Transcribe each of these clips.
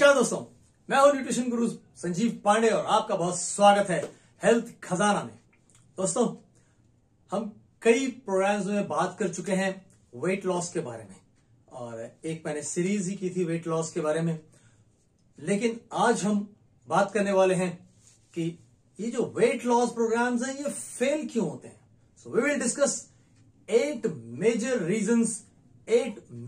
नमस्कार दोस्तों, मैं हूं न्यूट्रिशन गुरु संजीव पांडे और आपका बहुत स्वागत है हेल्थ खजाना में। दोस्तों, हम कई प्रोग्राम्स में बात कर चुके हैं वेट लॉस के बारे में और एक मैंने सीरीज ही की थी वेट लॉस के बारे में। लेकिन आज हम बात करने वाले हैं कि ये जो वेट लॉस प्रोग्राम्स हैं ये फेल क्यों होते हैं। So we will discuss 8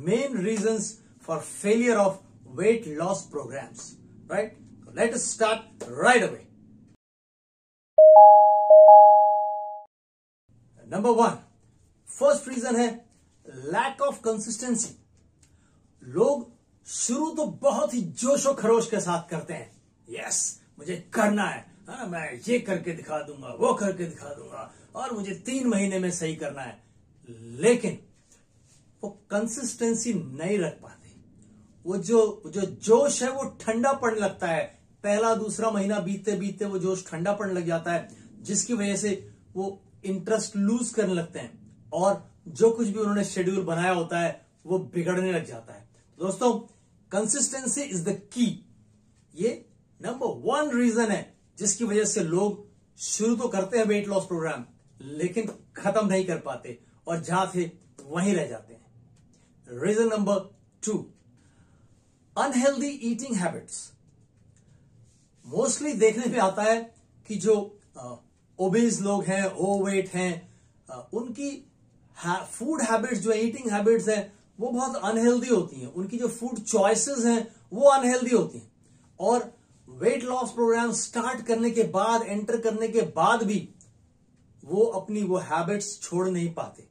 main reasons for failure of weight loss programs, right? So let us start right away. Number 1, first reason है lack of consistency. लोग शुरू तो बहुत ही जोशो खरोश के साथ करते हैं, यस मुझे करना है ना, मैं ये करके दिखा दूंगा, वो करके दिखा दूंगा और मुझे 3 महीने में सही करना है। लेकिन वो कंसिस्टेंसी नहीं रख पाते। वो जो जोश है वो ठंडा पड़ने लगता है। पहला दूसरा महीना बीतते बीतते वो जोश ठंडा पड़ने लग जाता है, जिसकी वजह से वो इंटरेस्ट लूज करने लगते हैं और जो कुछ भी उन्होंने शेड्यूल बनाया होता है वो बिगड़ने लग जाता है। दोस्तों, कंसिस्टेंसी इज द की। ये नंबर 1 रीजन है जिसकी वजह से लोग शुरू तो करते हैं वेट लॉस प्रोग्राम, लेकिन खत्म नहीं कर पाते और जहां थे वहीं रह जाते हैं। Reason number 2, unhealthy eating habits. Mostly देखने में आता है कि जो ओबेस लोग हैं, ओवरवेट हैं, उनकी फूड हैबिट्स जो ईटिंग हैबिट्स हैं वो बहुत अनहेल्दी होती हैं। उनकी जो फूड चॉइसेस हैं वो अनहेल्दी होती हैं और वेट लॉस प्रोग्राम स्टार्ट करने के बाद, एंटर करने के बाद भी वो अपनी वो हैबिट्स छोड़ नहीं पाते।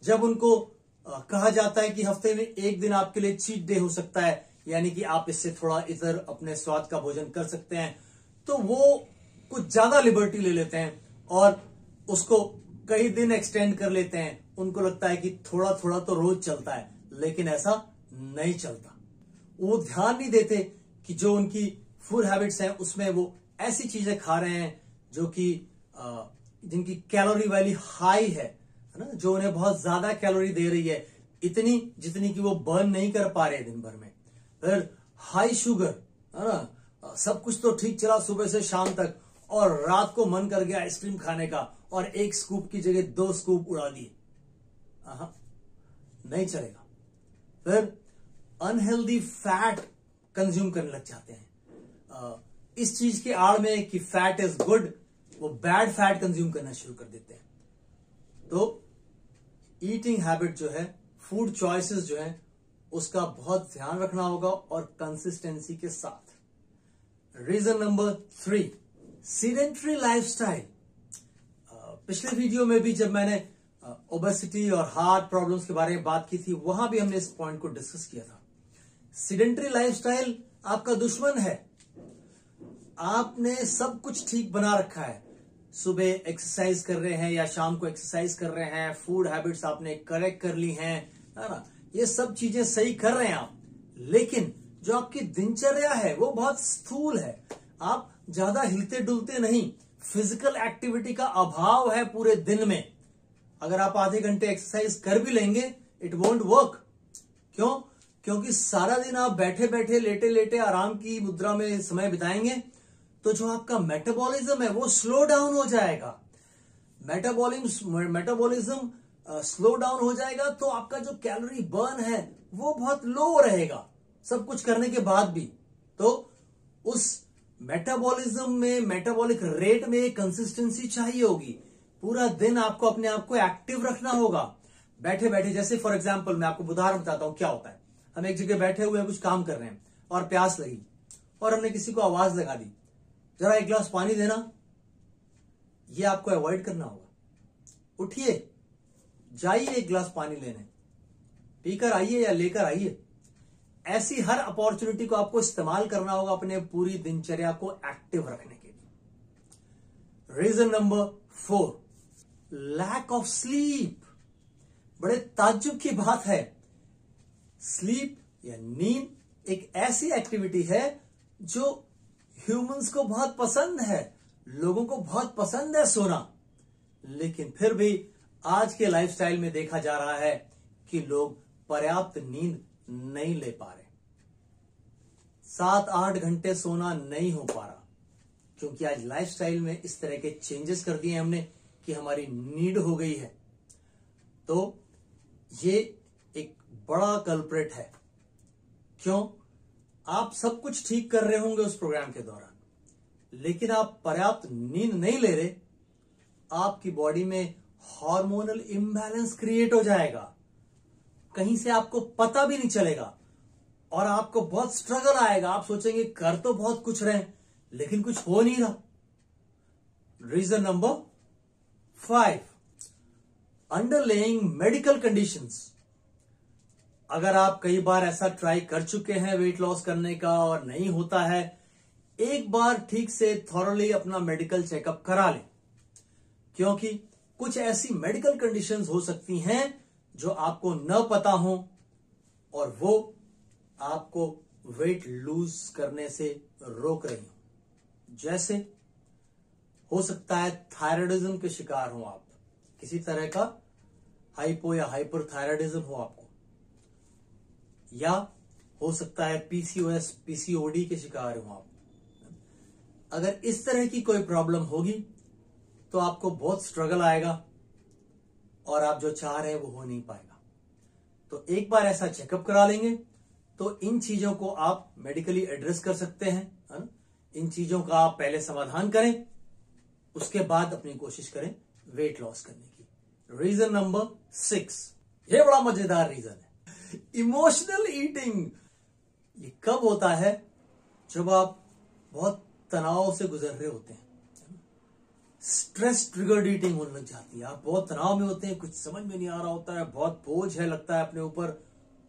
जब उनको कहा जाता है कि हफ्ते में 1 दिन आपके लिए चीट डे हो सकता है, यानी कि आप इससे थोड़ा इधर अपने स्वाद का भोजन कर सकते हैं, तो वो कुछ ज्यादा लिबर्टी ले लेते हैं और उसको कई दिन एक्सटेंड कर लेते हैं। उनको लगता है कि थोड़ा थोड़ा तो रोज चलता है, लेकिन ऐसा नहीं चलता। वो ध्यान नहीं देते कि जो उनकी फूड हैबिट्स हैं उसमें वो ऐसी चीजें खा रहे हैं जो कि जिनकी कैलोरी वैल्यू हाई है ना, जो उन्हें बहुत ज्यादा कैलोरी दे रही है, इतनी जितनी कि वो बर्न नहीं कर पा रहे दिन भर में। फिर हाई शुगर है ना, सब कुछ तो ठीक चला सुबह से शाम तक और रात को मन कर गया आइसक्रीम खाने का और 1 स्कूप की जगह 2 स्कूप उड़ा दिए, नहीं चलेगा। फिर अनहेल्दी फैट कंज्यूम करने लग जाते हैं। इस चीज के आड़ में कि फैट इज गुड, वो बैड फैट कंज्यूम करना शुरू कर देते हैं। तो ईटिंग हैबिट जो है, फूड चॉइसेस जो है, उसका बहुत ध्यान रखना होगा और कंसिस्टेंसी के साथ। Reason number 3, sedentary lifestyle. पिछले वीडियो में भी जब मैंने ओबेसिटी और हार्ट प्रॉब्लम्स के बारे में बात की थी, वहां भी हमने इस पॉइंट को डिस्कस किया था। सीडेंटरी लाइफस्टाइल आपका दुश्मन है। आपने सब कुछ ठीक बना रखा है, सुबह एक्सरसाइज कर रहे हैं या शाम को एक्सरसाइज कर रहे हैं, फूड हैबिट्स आपने करेक्ट कर ली हैं, है ना, ये सब चीजें सही कर रहे हैं आप, लेकिन जो आपकी दिनचर्या है वो बहुत स्थूल है। आप ज्यादा हिलते डुलते नहीं, फिजिकल एक्टिविटी का अभाव है पूरे दिन में। अगर आप आधे घंटे एक्सरसाइज कर भी लेंगे, इट वोंट वर्क। क्यों? क्योंकि सारा दिन आप बैठे बैठे, लेटे लेटे आराम की मुद्रा में समय बिताएंगे तो जो आपका मेटाबॉलिज्म है वो स्लो डाउन हो जाएगा। मेटाबॉलिज्म स्लो डाउन हो जाएगा तो आपका जो कैलोरी बर्न है वो बहुत लो रहेगा, सब कुछ करने के बाद भी। तो उस मेटाबॉलिज्म में, मेटाबॉलिक रेट में कंसिस्टेंसी चाहिए होगी। पूरा दिन आपको अपने आप को एक्टिव रखना होगा। बैठे बैठे, जैसे फॉर एग्जाम्पल मैं आपको उदाहरण बताता हूं क्या होता है। हम एक जगह बैठे हुए कुछ काम कर रहे हैं और प्यास लगी और हमने किसी को आवाज लगा दी, जरा 1 गिलास पानी देना। ये आपको अवॉइड करना होगा। उठिए, जाइए 1 गिलास पानी लेने, पीकर आइए या लेकर आइए। ऐसी हर अपॉर्चुनिटी को आपको इस्तेमाल करना होगा अपने पूरी दिनचर्या को एक्टिव रखने के लिए। Reason number 4, lack of sleep. बड़े ताज्जुब की बात है, स्लीप या नींद एक ऐसी एक्टिविटी है जो ह्यूमंस को बहुत पसंद है, लोगों को बहुत पसंद है सोना, लेकिन फिर भी आज के लाइफस्टाइल में देखा जा रहा है कि लोग पर्याप्त नींद नहीं ले पा रहे। 7-8 घंटे सोना नहीं हो पा रहा, क्योंकि आज लाइफस्टाइल में इस तरह के चेंजेस कर दिए हमने कि हमारी नीड हो गई है। तो ये एक बड़ा कल्प्रेट है। क्यों? आप सब कुछ ठीक कर रहे होंगे उस प्रोग्राम के दौरान, लेकिन आप पर्याप्त नींद नहीं ले रहे, आपकी बॉडी में हार्मोनल इम्बैलेंस क्रिएट हो जाएगा, कहीं से आपको पता भी नहीं चलेगा और आपको बहुत स्ट्रगल आएगा। आप सोचेंगे कर तो बहुत कुछ रहे हैं लेकिन कुछ हो नहीं रहा। Reason number 5, underlying medical conditions. अगर आप कई बार ऐसा ट्राई कर चुके हैं वेट लॉस करने का और नहीं होता है, एक बार ठीक से थॉरली अपना मेडिकल चेकअप करा लें, क्योंकि कुछ ऐसी मेडिकल कंडीशंस हो सकती हैं जो आपको न पता हो और वो आपको वेट लूज करने से रोक रही हो। जैसे हो सकता है थायराइडिज्म के शिकार हो आप, किसी तरह का हाइपो या हाइपरथायराइडिज्म हो आपको, या हो सकता है पीसीओएस पीसीओडी के शिकार हो आप। अगर इस तरह की कोई प्रॉब्लम होगी तो आपको बहुत स्ट्रगल आएगा और आप जो चाह रहे हैं वो हो नहीं पाएगा। तो एक बार ऐसा चेकअप करा लेंगे तो इन चीजों को आप मेडिकली एड्रेस कर सकते हैं, है ना। इन चीजों का आप पहले समाधान करें, उसके बाद अपनी कोशिश करें वेट लॉस करने की। रीजन नंबर 6, ये बड़ा मजेदार रीजन है, इमोशनल ईटिंग। ये कब होता है? जब आप बहुत तनाव से गुजर रहे होते हैं, स्ट्रेस ट्रिगर्ड ईटिंग होने लग जाती है। आप बहुत तनाव में होते हैं, कुछ समझ में नहीं आ रहा होता है, बहुत बोझ है लगता है अपने ऊपर,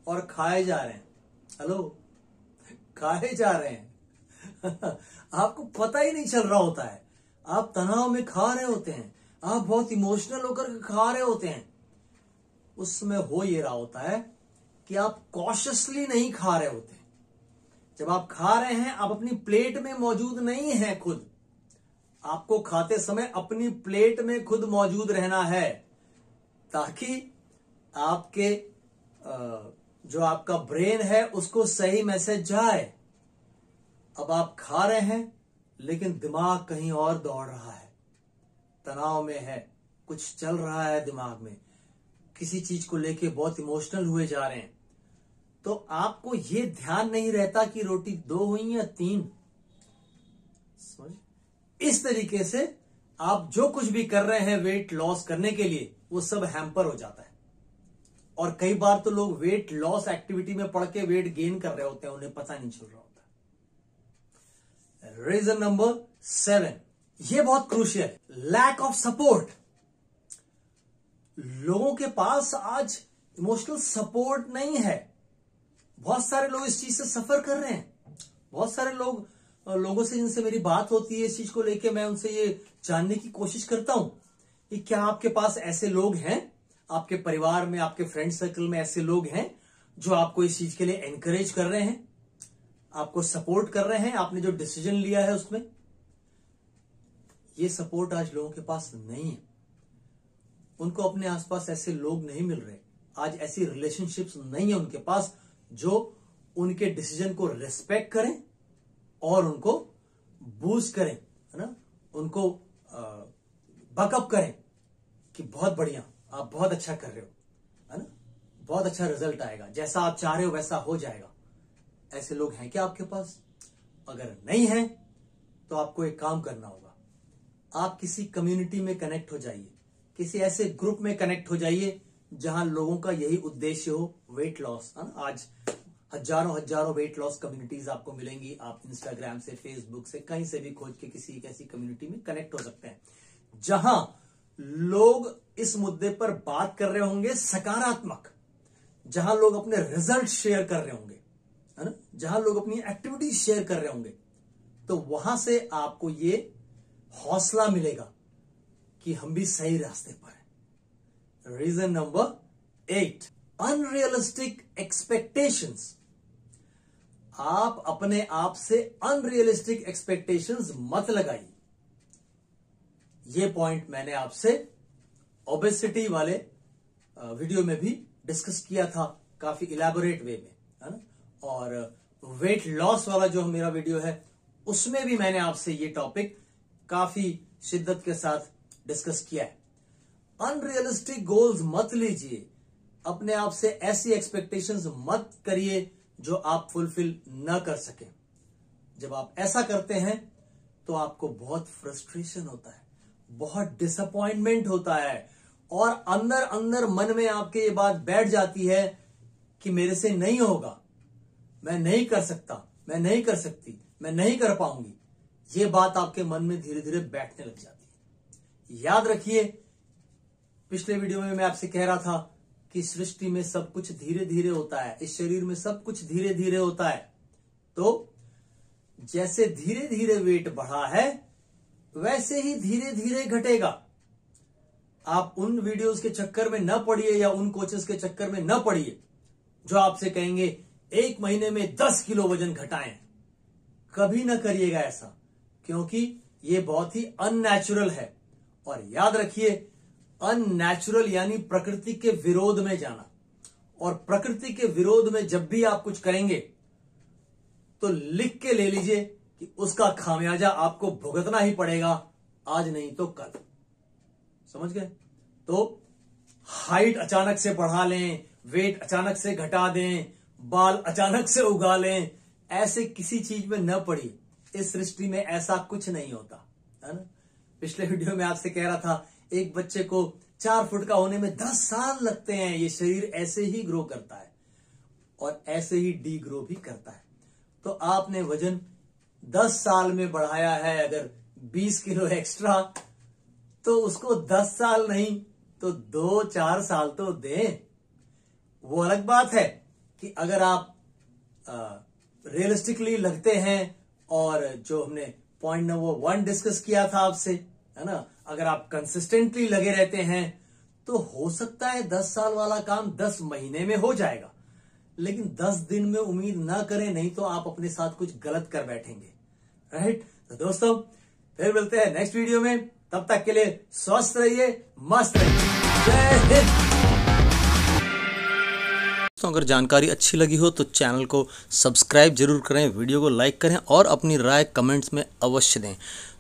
और खाए जा रहे हैं। हेलो, खाए जा रहे हैं आपको पता ही नहीं चल रहा होता है, आप तनाव में खा रहे होते हैं, आप बहुत इमोशनल होकर खा रहे होते हैं। उस समय हो ये रहा होता है कि आप कॉशियसली नहीं खा रहे होते। जब आप खा रहे हैं, आप अपनी प्लेट में मौजूद नहीं है खुद। आपको खाते समय अपनी प्लेट में खुद मौजूद रहना है, ताकि आपके जो आपका ब्रेन है उसको सही मैसेज जाए। अब आप खा रहे हैं लेकिन दिमाग कहीं और दौड़ रहा है, तनाव में है, कुछ चल रहा है दिमाग में, किसी चीज को लेके बहुत इमोशनल हुए जा रहे हैं। तो आपको ये ध्यान नहीं रहता कि रोटी 2 हुई या 3। समझ? इस तरीके से आप जो कुछ भी कर रहे हैं वेट लॉस करने के लिए, वो सब हैम्पर हो जाता है। और कई बार तो लोग वेट लॉस एक्टिविटी में पड़ के वेट गेन कर रहे होते हैं, उन्हें पता नहीं चल रहा होता। रीजन नंबर 7, ये बहुत क्रूशियल है, लैक ऑफ सपोर्ट। लोगों के पास आज इमोशनल सपोर्ट नहीं है। बहुत सारे लोग इस चीज से सफर कर रहे हैं। बहुत सारे लोगों से जिनसे मेरी बात होती है इस चीज को लेके, मैं उनसे ये जानने की कोशिश करता हूं कि क्या आपके पास ऐसे लोग हैं, आपके परिवार में, आपके फ्रेंड सर्कल में ऐसे लोग हैं जो आपको इस चीज के लिए एनकरेज कर रहे हैं, आपको सपोर्ट कर रहे हैं, आपने जो डिसीजन लिया है उसमें। ये सपोर्ट आज लोगों के पास नहीं है। उनको अपने आसपास ऐसे लोग नहीं मिल रहे, आज ऐसी रिलेशनशिप्स नहीं है उनके पास जो उनके डिसीजन को रिस्पेक्ट करें और उनको बूस्ट करें, है ना, उनको बकअप करें कि बहुत बढ़िया, आप बहुत अच्छा कर रहे हो, है ना, बहुत अच्छा रिजल्ट आएगा, जैसा आप चाह रहे हो वैसा हो जाएगा। ऐसे लोग हैं क्या आपके पास? अगर नहीं है तो आपको एक काम करना होगा, आप किसी कम्युनिटी में कनेक्ट हो जाइए, किसी ऐसे ग्रुप में कनेक्ट हो जाइए जहां लोगों का यही उद्देश्य हो, वेट लॉस। आज हजारों वेट लॉस कम्युनिटीज आपको मिलेंगी। आप इंस्टाग्राम से, फेसबुक से, कहीं से भी खोज के किसी एक ऐसी कम्युनिटी में कनेक्ट हो सकते हैं जहां लोग इस मुद्दे पर बात कर रहे होंगे सकारात्मक, जहां लोग अपने रिजल्ट शेयर कर रहे होंगे, है ना, जहां लोग अपनी एक्टिविटी शेयर कर रहे होंगे। तो वहां से आपको ये हौसला मिलेगा कि हम भी सही रास्ते पर हैं। Reason number 8, unrealistic expectations. आप अपने आप से अनरियलिस्टिक एक्सपेक्टेशंस मत लगाइए। ये पॉइंट मैंने आपसे ओबेसिटी वाले वीडियो में भी डिस्कस किया था, काफी इलैबोरेट वे में, है ना। और वेट लॉस वाला जो मेरा वीडियो है उसमें भी मैंने आपसे ये टॉपिक काफी शिद्दत के साथ डिस्कस किया है। अनरियलिस्टिक गोल्स मत लीजिए, अपने आप से ऐसी एक्सपेक्टेशंस मत करिए जो आप फुलफिल न कर सके। जब आप ऐसा करते हैं तो आपको बहुत फ्रस्ट्रेशन होता है, बहुत डिसअपॉइंटमेंट होता है और अंदर अंदर मन में आपके ये बात बैठ जाती है कि मेरे से नहीं होगा, मैं नहीं कर सकता, मैं नहीं कर सकती, मैं नहीं कर पाऊंगी। ये बात आपके मन में धीरे धीरे बैठने लग जाती है। याद रखिए, पिछले वीडियो में मैं आपसे कह रहा था कि सृष्टि में सब कुछ धीरे धीरे होता है, इस शरीर में सब कुछ धीरे धीरे होता है। तो जैसे धीरे धीरे वेट बढ़ा है वैसे ही धीरे धीरे घटेगा। आप उन वीडियोस के चक्कर में न पड़िए या उन कोचेस के चक्कर में न पड़िए जो आपसे कहेंगे 1 महीने में 10 किलो वजन घटाएं। कभी ना करिएगा ऐसा, क्योंकि ये बहुत ही अननेचुरल है। और याद रखिए, अननेचुरल यानी प्रकृति के विरोध में जाना, और प्रकृति के विरोध में जब भी आप कुछ करेंगे तो लिख के ले लीजिए कि उसका खामियाजा आपको भुगतना ही पड़ेगा, आज नहीं तो कल। समझ गए? तो हाइट अचानक से बढ़ा लें, वेट अचानक से घटा दें, बाल अचानक से उगा लें, ऐसे किसी चीज में न पड़ी। इस सृष्टि में ऐसा कुछ नहीं होता है ना। पिछले वीडियो में आपसे कह रहा था, एक बच्चे को 4 फुट का होने में 10 साल लगते हैं। ये शरीर ऐसे ही ग्रो करता है और ऐसे ही डी ग्रो भी करता है। तो आपने वजन 10 साल में बढ़ाया है, अगर 20 किलो एक्स्ट्रा, तो उसको 10 साल नहीं तो 2-4 साल तो दें। वो अलग बात है कि अगर आप रियलिस्टिकली लगते हैं, और जो हमने पॉइंट नंबर 1 डिस्कस किया था आपसे, है ना, अगर आप कंसिस्टेंटली लगे रहते हैं तो हो सकता है 10 साल वाला काम 10 महीने में हो जाएगा। लेकिन 10 दिन में उम्मीद ना करें, नहीं तो आप अपने साथ कुछ गलत कर बैठेंगे। राइट? तो दोस्तों, फिर मिलते हैं नेक्स्ट वीडियो में। तब तक के लिए स्वस्थ रहिए, मस्त रहिए। जय हिंद। दोस्तों, अगर जानकारी अच्छी लगी हो तो चैनल को सब्सक्राइब जरूर करें, वीडियो को लाइक करें और अपनी राय कमेंट्स में अवश्य दें।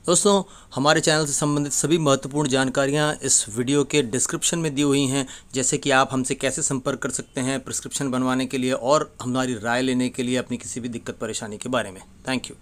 दोस्तों, हमारे चैनल से संबंधित सभी महत्वपूर्ण जानकारियां इस वीडियो के डिस्क्रिप्शन में दी हुई हैं, जैसे कि आप हमसे कैसे संपर्क कर सकते हैं प्रिस्क्रिप्शन बनवाने के लिए और हमारी राय लेने के लिए अपनी किसी भी दिक्कत परेशानी के बारे में। Thank you.